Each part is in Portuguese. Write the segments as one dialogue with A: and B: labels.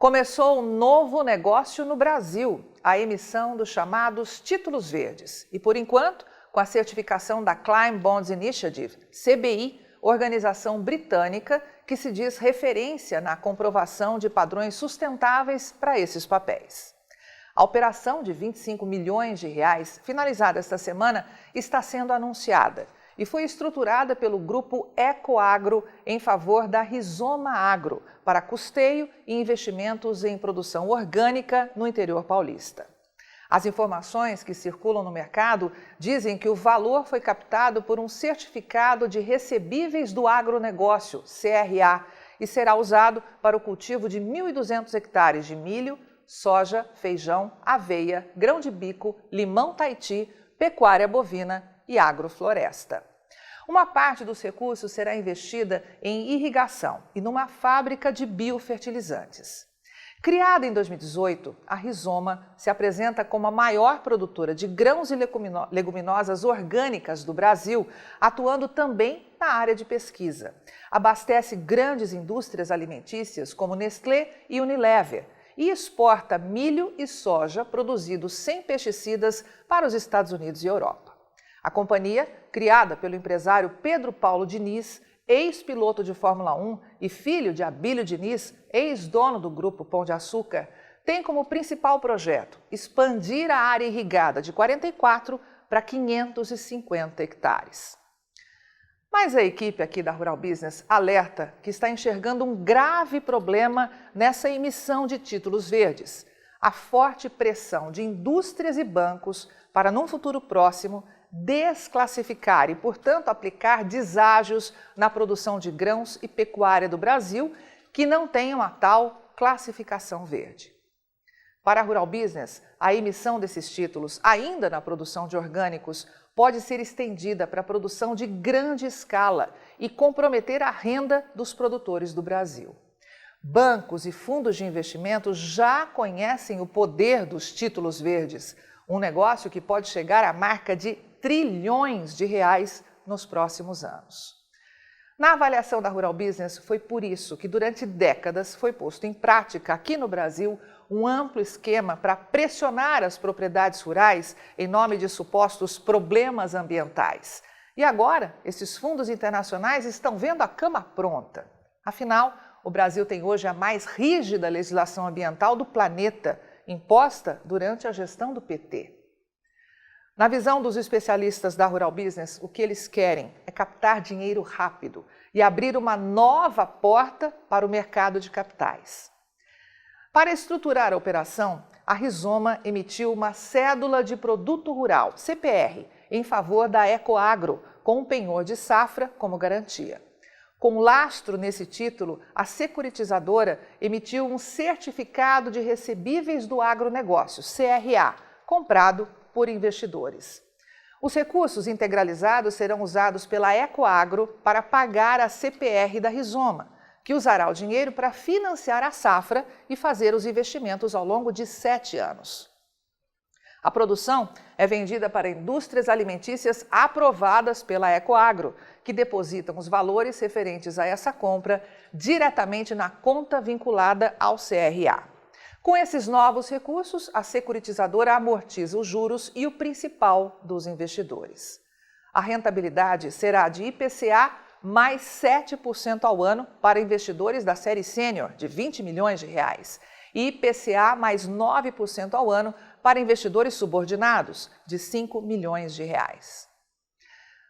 A: Começou um novo negócio no Brasil, a emissão dos chamados títulos verdes. E, por enquanto, com a certificação da Climate Bonds Initiative, CBI, organização britânica que se diz referência na comprovação de padrões sustentáveis para esses papéis. A operação de 25 milhões de reais, finalizada esta semana, está sendo anunciada e foi estruturada pelo grupo Ecoagro em favor da Rizoma Agro, para custeio e investimentos em produção orgânica no interior paulista. As informações que circulam no mercado dizem que o valor foi captado por um certificado de recebíveis do agronegócio, CRA, e será usado para o cultivo de 1.200 hectares de milho, soja, feijão, aveia, grão de bico, limão Tahiti, pecuária bovina e agrofloresta. Uma parte dos recursos será investida em irrigação e numa fábrica de biofertilizantes. Criada em 2018, a Rizoma se apresenta como a maior produtora de grãos e leguminosas orgânicas do Brasil, atuando também na área de pesquisa. Abastece grandes indústrias alimentícias como Nestlé e Unilever e exporta milho e soja produzidos sem pesticidas para os Estados Unidos e Europa. A companhia, criada pelo empresário Pedro Paulo Diniz, ex-piloto de Fórmula 1 e filho de Abílio Diniz, ex-dono do grupo Pão de Açúcar, tem como principal projeto expandir a área irrigada de 44 para 550 hectares. Mas a equipe aqui da Rural Business alerta que está enxergando um grave problema nessa emissão de títulos verdes: a forte pressão de indústrias e bancos para, num futuro próximo, desclassificar e, portanto, aplicar deságios na produção de grãos e pecuária do Brasil que não tenham a tal classificação verde. Para a Rural Business, a emissão desses títulos, ainda na produção de orgânicos, pode ser estendida para a produção de grande escala e comprometer a renda dos produtores do Brasil. Bancos e fundos de investimento já conhecem o poder dos títulos verdes, um negócio que pode chegar à marca de trilhões de reais nos próximos anos. Na avaliação da Rural Business, foi por isso que durante décadas foi posto em prática aqui no Brasil um amplo esquema para pressionar as propriedades rurais em nome de supostos problemas ambientais. E agora, esses fundos internacionais estão vendo a cama pronta. Afinal, o Brasil tem hoje a mais rígida legislação ambiental do planeta, imposta durante a gestão do PT. Na visão dos especialistas da Rural Business, o que eles querem é captar dinheiro rápido e abrir uma nova porta para o mercado de capitais. Para estruturar a operação, a Rizoma emitiu uma cédula de produto rural, CPR, em favor da Ecoagro, com um penhor de safra como garantia. Com lastro nesse título, a securitizadora emitiu um certificado de recebíveis do agronegócio, CRA, comprado por investidores. Os recursos integralizados serão usados pela Ecoagro para pagar a CPR da Rizoma, que usará o dinheiro para financiar a safra e fazer os investimentos ao longo de 7 anos. A produção é vendida para indústrias alimentícias aprovadas pela Ecoagro, que depositam os valores referentes a essa compra diretamente na conta vinculada ao CRA. Com esses novos recursos, a securitizadora amortiza os juros e o principal dos investidores. A rentabilidade será de IPCA mais 7% ao ano para investidores da série sênior, de 20 milhões de reais, e IPCA mais 9% ao ano para investidores subordinados, de 5 milhões de reais.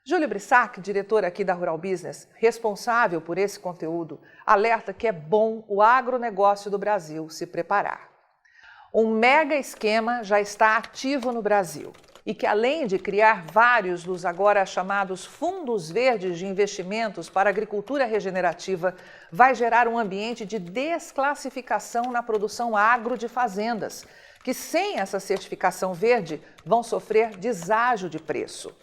A: Júlio Brissac, diretor aqui da Rural Business, responsável por esse conteúdo, alerta que é bom o agronegócio do Brasil se preparar. Um mega esquema já está ativo no Brasil e que, além de criar vários dos agora chamados fundos verdes de investimentos para a agricultura regenerativa, vai gerar um ambiente de desclassificação na produção agro de fazendas, que sem essa certificação verde vão sofrer deságio de preço.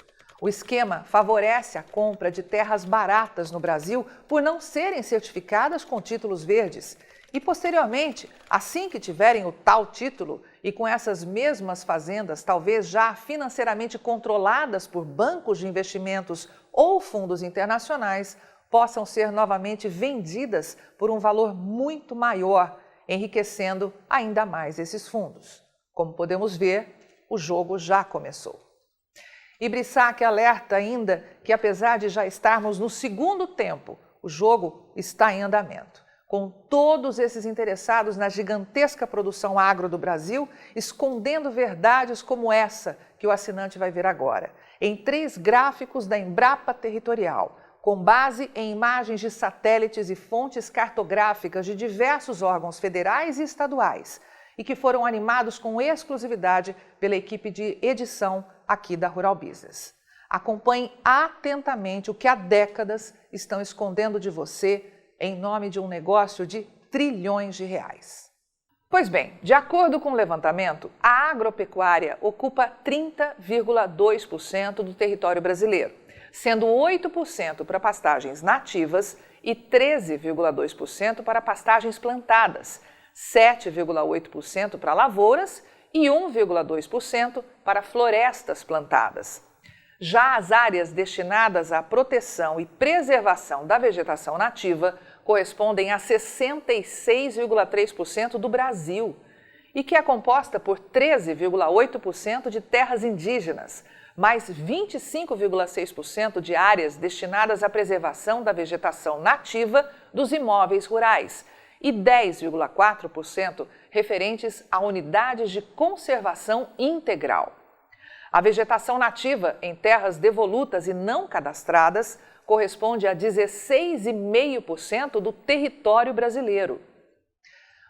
A: O esquema favorece a compra de terras baratas no Brasil por não serem certificadas com títulos verdes. E, posteriormente, assim que tiverem o tal título e com essas mesmas fazendas, talvez já financeiramente controladas por bancos de investimentos ou fundos internacionais, possam ser novamente vendidas por um valor muito maior, enriquecendo ainda mais esses fundos. Como podemos ver, o jogo já começou. Ibrissac alerta ainda que, apesar de já estarmos no segundo tempo, o jogo está em andamento, com todos esses interessados na gigantesca produção agro do Brasil, escondendo verdades como essa que o assinante vai ver agora, em 3 gráficos da Embrapa Territorial, com base em imagens de satélites e fontes cartográficas de diversos órgãos federais e estaduais, e que foram animados com exclusividade pela equipe de edição aqui da Rural Business. Acompanhe atentamente o que há décadas estão escondendo de você em nome de um negócio de trilhões de reais. Pois bem, de acordo com o levantamento, a agropecuária ocupa 30,2% do território brasileiro, sendo 8% para pastagens nativas e 13,2% para pastagens plantadas, 7,8% para lavouras e 1,2% para florestas plantadas. Já as áreas destinadas à proteção e preservação da vegetação nativa correspondem a 66,3% do Brasil e que é composta por 13,8% de terras indígenas, mais 25,6% de áreas destinadas à preservação da vegetação nativa dos imóveis rurais e 10,4% referentes a unidades de conservação integral. A vegetação nativa em terras devolutas e não cadastradas corresponde a 16,5% do território brasileiro.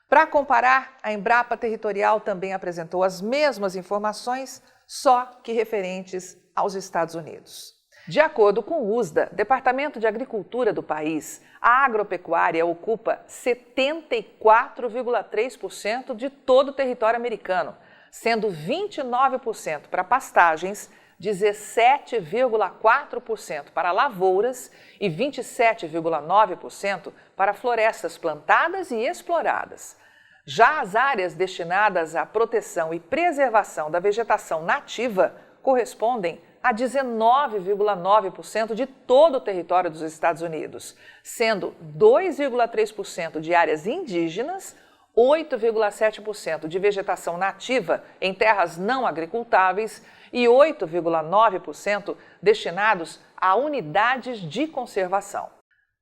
A: Para comparar, a Embrapa Territorial também apresentou as mesmas informações, só que referentes aos Estados Unidos. De acordo com o USDA, Departamento de Agricultura do país, a agropecuária ocupa 74,3% de todo o território americano, sendo 29% para pastagens, 17,4% para lavouras e 27,9% para florestas plantadas e exploradas. Já as áreas destinadas à proteção e preservação da vegetação nativa correspondem a 19,9% de todo o território dos Estados Unidos, sendo 2,3% de áreas indígenas, 8,7% de vegetação nativa em terras não agricultáveis e 8,9% destinados a unidades de conservação.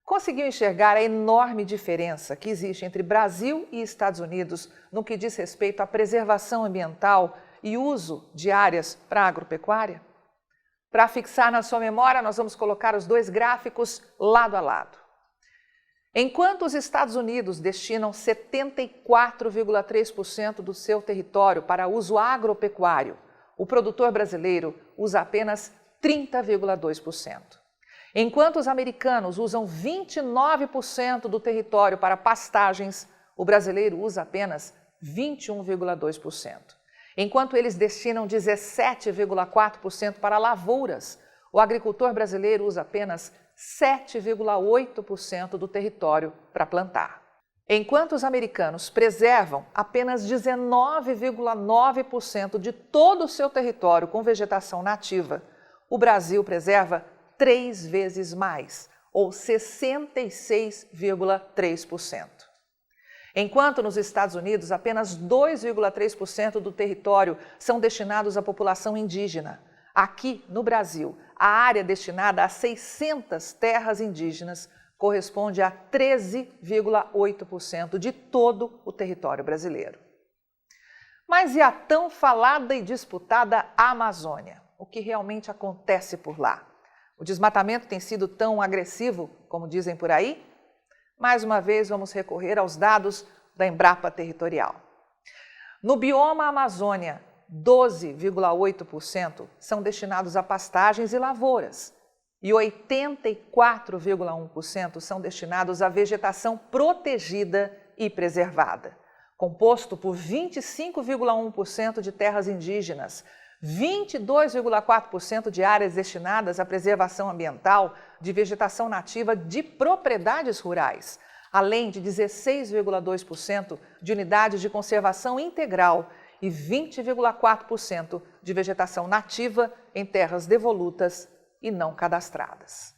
A: Conseguiu enxergar a enorme diferença que existe entre Brasil e Estados Unidos no que diz respeito à preservação ambiental e uso de áreas para a agropecuária? Para fixar na sua memória, nós vamos colocar os 2 gráficos lado a lado. Enquanto os Estados Unidos destinam 74,3% do seu território para uso agropecuário, o produtor brasileiro usa apenas 30,2%. Enquanto os americanos usam 29% do território para pastagens, o brasileiro usa apenas 21,2%. Enquanto eles destinam 17,4% para lavouras, o agricultor brasileiro usa apenas 7,8% do território para plantar. Enquanto os americanos preservam apenas 19,9% de todo o seu território com vegetação nativa, o Brasil preserva 3 vezes mais, ou 66,3%. Enquanto nos Estados Unidos apenas 2,3% do território são destinados à população indígena, aqui no Brasil, a área destinada a 600 terras indígenas corresponde a 13,8% de todo o território brasileiro. Mas e a tão falada e disputada Amazônia? O que realmente acontece por lá? O desmatamento tem sido tão agressivo, como dizem por aí? Mais uma vez, vamos recorrer aos dados da Embrapa Territorial. No bioma Amazônia, 12,8% são destinados a pastagens e lavouras e 84,1% são destinados à vegetação protegida e preservada, composto por 25,1% de terras indígenas, 22,4% de áreas destinadas à preservação ambiental de vegetação nativa de propriedades rurais, além de 16,2% de unidades de conservação integral e 20,4% de vegetação nativa em terras devolutas e não cadastradas.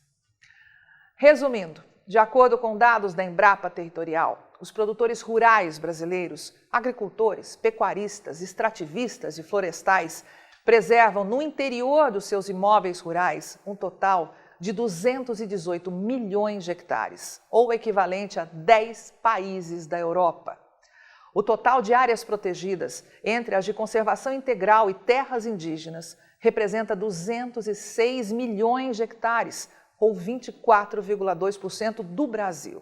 A: Resumindo, de acordo com dados da Embrapa Territorial, os produtores rurais brasileiros, agricultores, pecuaristas, extrativistas e florestais preservam no interior dos seus imóveis rurais um total de 218 milhões de hectares, ou equivalente a 10 países da Europa. O total de áreas protegidas entre as de conservação integral e terras indígenas representa 206 milhões de hectares, ou 24,2% do Brasil.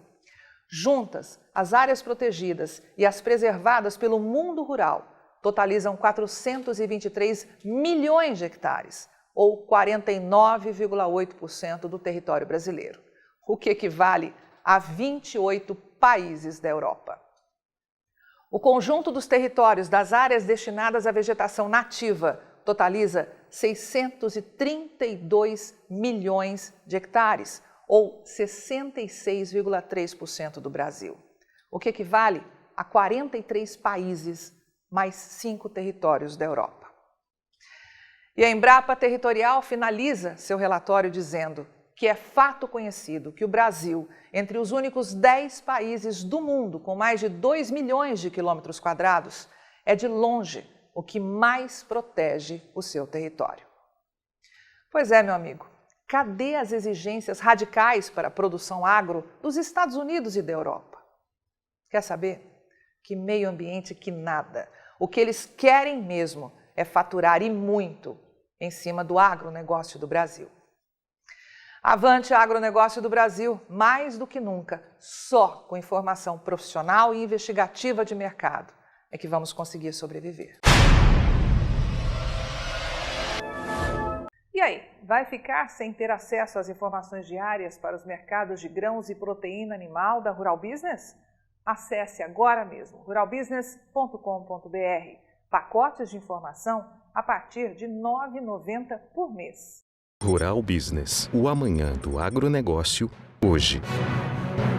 A: Juntas, as áreas protegidas e as preservadas pelo mundo rural totalizam 423 milhões de hectares, ou 49,8% do território brasileiro, o que equivale a 28 países da Europa. O conjunto dos territórios das áreas destinadas à vegetação nativa totaliza 632 milhões de hectares, ou 66,3% do Brasil, o que equivale a 43 países mais 5 territórios da Europa. E a Embrapa Territorial finaliza seu relatório dizendo que é fato conhecido que o Brasil, entre os únicos 10 países do mundo com mais de 2 milhões de quilômetros quadrados, é de longe o que mais protege o seu território. Pois é, meu amigo, cadê as exigências radicais para a produção agro dos Estados Unidos e da Europa? Quer saber? Que meio ambiente que nada. O que eles querem mesmo é faturar e muito em cima do agronegócio do Brasil. Avante agronegócio do Brasil, mais do que nunca, só com informação profissional e investigativa de mercado é que vamos conseguir sobreviver. E aí, vai ficar sem ter acesso às informações diárias para os mercados de grãos e proteína animal da Rural Business? Acesse agora mesmo ruralbusiness.com.br. Pacotes de informação a partir de R$ 9,90 por mês.
B: Rural Business, o amanhã do agronegócio, hoje.